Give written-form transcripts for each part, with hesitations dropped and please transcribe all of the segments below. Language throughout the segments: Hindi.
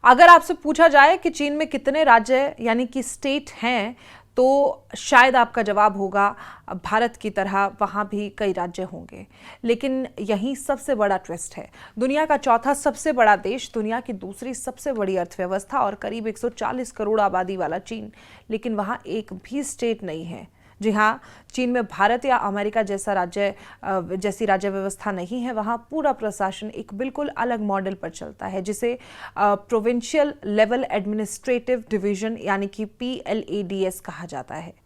अगर आपसे पूछा जाए कि चीन में कितने राज्य यानी कि स्टेट हैं, तो शायद आपका जवाब होगा भारत की तरह वहाँ भी कई राज्य होंगे। लेकिन यही सबसे बड़ा ट्विस्ट है। दुनिया का चौथा सबसे बड़ा देश, दुनिया की दूसरी सबसे बड़ी अर्थव्यवस्था और करीब 140 करोड़ आबादी वाला चीन, लेकिन वहाँ एक भी स्टेट नहीं है। जी हाँ, चीन में भारत या अमेरिका जैसी राज्य व्यवस्था नहीं है। वहाँ पूरा प्रशासन एक बिल्कुल अलग मॉडल पर चलता है, जिसे प्रोविंशियल लेवल एडमिनिस्ट्रेटिव डिवीजन यानी कि PLADS कहा जाता है।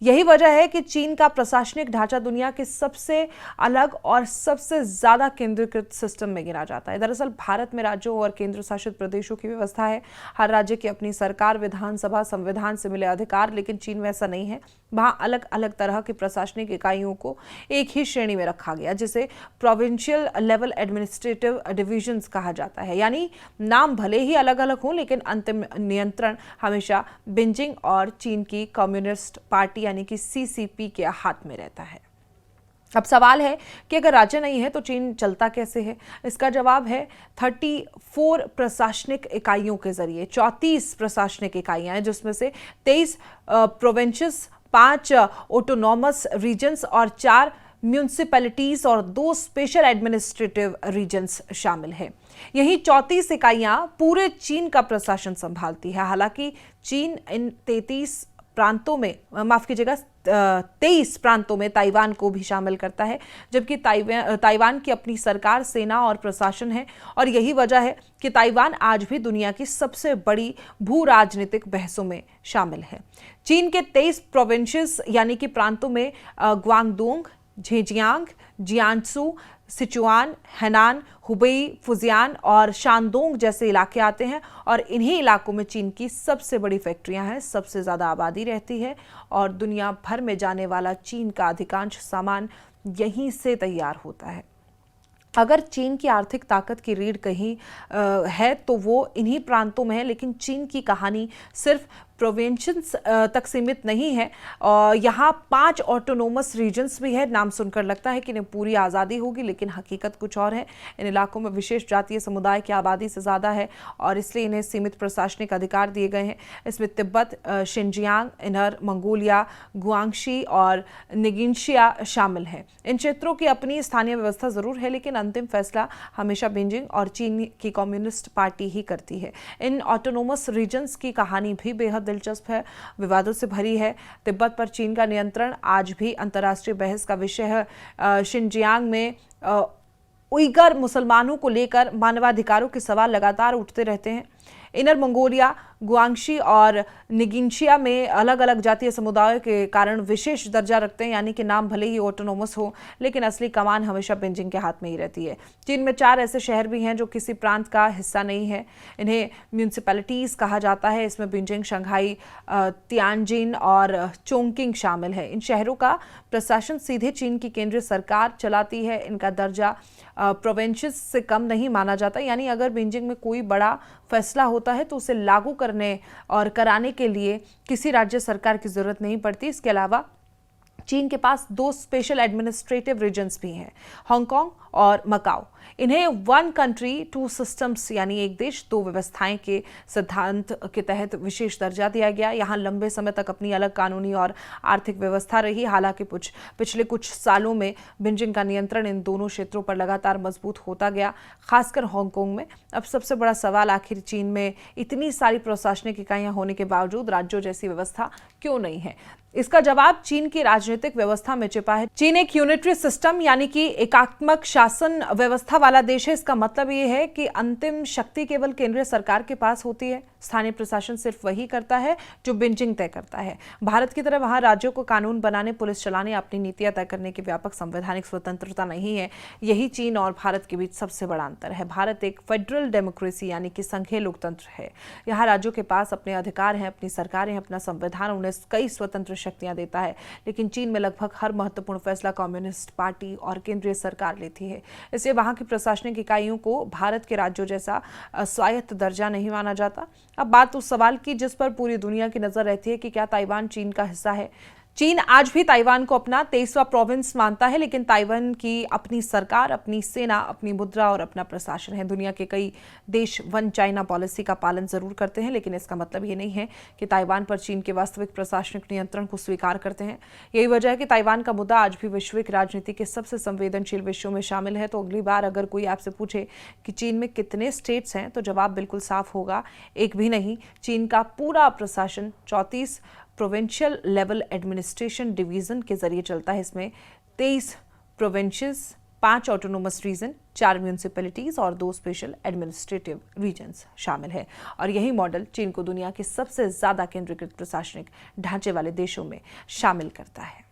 यही वजह है कि चीन का प्रशासनिक ढांचा दुनिया के सबसे अलग और सबसे ज्यादा केंद्रीकृत सिस्टम में गिना जाता है। दरअसल भारत में राज्यों और केंद्र शासित प्रदेशों की व्यवस्था है। हर राज्य की अपनी सरकार, विधानसभा, संविधान से मिले अधिकार, लेकिन चीन में ऐसा नहीं है। वहां अलग अलग तरह की प्रशासनिक इकाइयों को एक ही श्रेणी में रखा गया, जिसे प्रोविंशियल लेवल एडमिनिस्ट्रेटिव डिविजन्स कहा जाता है। यानी नाम भले ही अलग अलग हों, लेकिन अंतिम नियंत्रण हमेशा बीजिंग और चीन की कम्युनिस्ट पार्टी यानी कि CCP के हाथ में रहता है। अब सवाल है कि अगर राज्य नहीं है तो चीन चलता कैसे है? इसका जवाब है 34 प्रशासनिक इकाइयों के जरिए। 34 प्रशासनिक इकाइयां हैं, जिसमें से 23 प्रोविंसेस, 5 ऑटोनॉमस रीजन्स और 4 म्यूनिसिपैलिटीज और 2 स्पेशल एडमिनिस्ट्रेटिव रीजन्स शामिल हैं। यही 34 इकाइयां पूरे चीन का प्रशासन संभालती है। हालांकि चीन इन 23 प्रांतों में, माफ कीजिएगा, 23 प्रांतों में ताइवान को भी शामिल करता है, जबकि ताइवान की अपनी सरकार, सेना और प्रशासन है। और यही वजह है कि ताइवान आज भी दुनिया की सबसे बड़ी भू राजनीतिक बहसों में शामिल है। चीन के 23 प्रोविंसेस यानी कि प्रांतों में Guangdong, Zhejiang, Jiangsu, Sichuan, Henan, Hubei, Fujian और शानडोंग जैसे इलाके आते हैं। और इन्हीं इलाकों में चीन की सबसे बड़ी फैक्ट्रियां हैं, सबसे ज्यादा आबादी रहती है और दुनिया भर में जाने वाला चीन का अधिकांश सामान यहीं से तैयार होता है। अगर चीन की आर्थिक ताकत की रीढ़ कहीं है तो वो इन्हीं प्रांतों में है। लेकिन चीन की कहानी सिर्फ प्रोविंसेस तक सीमित नहीं है। यहाँ 5 ऑटोनोमस रीजन्स भी है। नाम सुनकर लगता है कि इन्हें पूरी आज़ादी होगी, लेकिन हकीकत कुछ और है। इन इलाकों में विशेष जातीय समुदाय की आबादी से ज़्यादा है और इसलिए इन्हें सीमित प्रशासनिक अधिकार दिए गए हैं। इसमें Tibet, Xinjiang, inner Mongolia, Guangxi और निगिंशिया शामिल हैं। इन क्षेत्रों की अपनी स्थानीय व्यवस्था जरूर है, लेकिन अंतिम फैसला हमेशा बीजिंग और चीन की कम्युनिस्ट पार्टी ही करती है। इन ऑटोनोमस रीजन्स की कहानी भी बेहद दिलचस्प है, विवादों से भरी है। तिब्बत पर चीन का नियंत्रण आज भी अंतर्राष्ट्रीय बहस का विषय है। शिनजियांग में उइगर मुसलमानों को लेकर मानवाधिकारों के सवाल लगातार उठते रहते हैं। इनर मंगोलिया, गुआंगशी और निगिंशिया में अलग अलग जातीय समुदायों के कारण विशेष दर्जा रखते हैं, यानी कि नाम भले ही ऑटोनोमस हो, लेकिन असली कमान हमेशा बीजिंग के हाथ में ही रहती है। चीन में 4 ऐसे शहर भी हैं जो किसी प्रांत का हिस्सा नहीं है। इन्हें म्यूनिसिपैलिटीज कहा जाता है। इसमें बीजिंग, शंघाई, तियानजिन और चोंगकिंग शामिल है। इन शहरों का प्रशासन सीधे चीन की केंद्रीय सरकार चलाती है। इनका दर्जा प्रोविंसेस से कम नहीं माना जाता, यानी अगर बीजिंग में कोई बड़ा फैसला होता है तो उसे लागू करने और कराने के लिए किसी राज्य सरकार की जरूरत नहीं पड़ती। इसके अलावा चीन के पास 2 स्पेशल एडमिनिस्ट्रेटिव रीजन्स भी हैं, हांगकांग और मकाओ। इन्हें 1 कंट्री 2 सिस्टम्स यानी एक देश 2 व्यवस्थाएं के सिद्धांत के तहत विशेष दर्जा दिया गया। यहाँ लंबे समय तक अपनी अलग कानूनी और आर्थिक व्यवस्था रही। हालांकि पिछले कुछ सालों में बीजिंग का नियंत्रण इन दोनों क्षेत्रों पर लगातार मजबूत होता गया, खासकर हांगकांग में। अब सबसे बड़ा सवाल, आखिर चीन में इतनी सारी प्रशासनिक इकाइयां होने के बावजूद राज्यों जैसी व्यवस्था क्यों नहीं है? इसका जवाब चीन की राजनीतिक व्यवस्था में छिपा है। चीन एक यूनिटरी सिस्टम यानी कि एकात्मक शासन व्यवस्था वाला देश है। इसका मतलब ये है कि अंतिम शक्ति केवल केंद्रीय सरकार के पास होती है। स्थानीय प्रशासन सिर्फ वही करता है जो बीजिंग तय करता है। भारत की तरह वहां राज्यों को कानून बनाने, पुलिस चलाने, अपनी नीतियां तय करने की व्यापक संवैधानिक स्वतंत्रता नहीं है। यही चीन और भारत के बीच सबसे बड़ा अंतर है। भारत एक फेडरल डेमोक्रेसी यानी कि संघीय लोकतंत्र है। यहाँ राज्यों के पास अपने अधिकार हैं, अपनी सरकारें, अपना संविधान उन्हें कई स्वतंत्र शक्तियां देता है। लेकिन चीन में लगभग हर महत्वपूर्ण फैसला कम्युनिस्ट पार्टी और केंद्रीय सरकार लेती है। इसलिए वहां की प्रशासनिक इकाइयों को भारत के राज्यों जैसा स्वायत्त दर्जा नहीं माना जाता। अब बात उस सवाल की जिस पर पूरी दुनिया की नजर रहती है कि क्या ताइवान चीन का हिस्सा है? चीन आज भी ताइवान को अपना 23वां प्रोविंस मानता है, लेकिन ताइवान की अपनी सरकार, अपनी सेना, अपनी मुद्रा और अपना प्रशासन है। दुनिया के कई देश वन चाइना पॉलिसी का पालन जरूर करते हैं, लेकिन इसका मतलब ये नहीं है कि ताइवान पर चीन के वास्तविक प्रशासनिक नियंत्रण को स्वीकार करते हैं। यही वजह है कि ताइवान का मुद्दा आज भी वैश्विक राजनीति के सबसे संवेदनशील विषयों में शामिल है। तो अगली बार अगर कोई आपसे पूछे कि चीन में कितने स्टेट्स हैं, तो जवाब बिल्कुल साफ होगा, एक भी नहीं। चीन का पूरा प्रशासन 34 प्रोविंशियल लेवल एडमिनिस्ट्रेशन डिवीजन के जरिए चलता है। इसमें 23 प्रोविंसेस, 5 ऑटोनोमस रीजन, 4 म्यूनिसिपैलिटीज और 2 स्पेशल एडमिनिस्ट्रेटिव रीजन्स शामिल है। और यही मॉडल चीन को दुनिया के सबसे ज्यादा केंद्रीकृत प्रशासनिक ढांचे वाले देशों में शामिल करता है।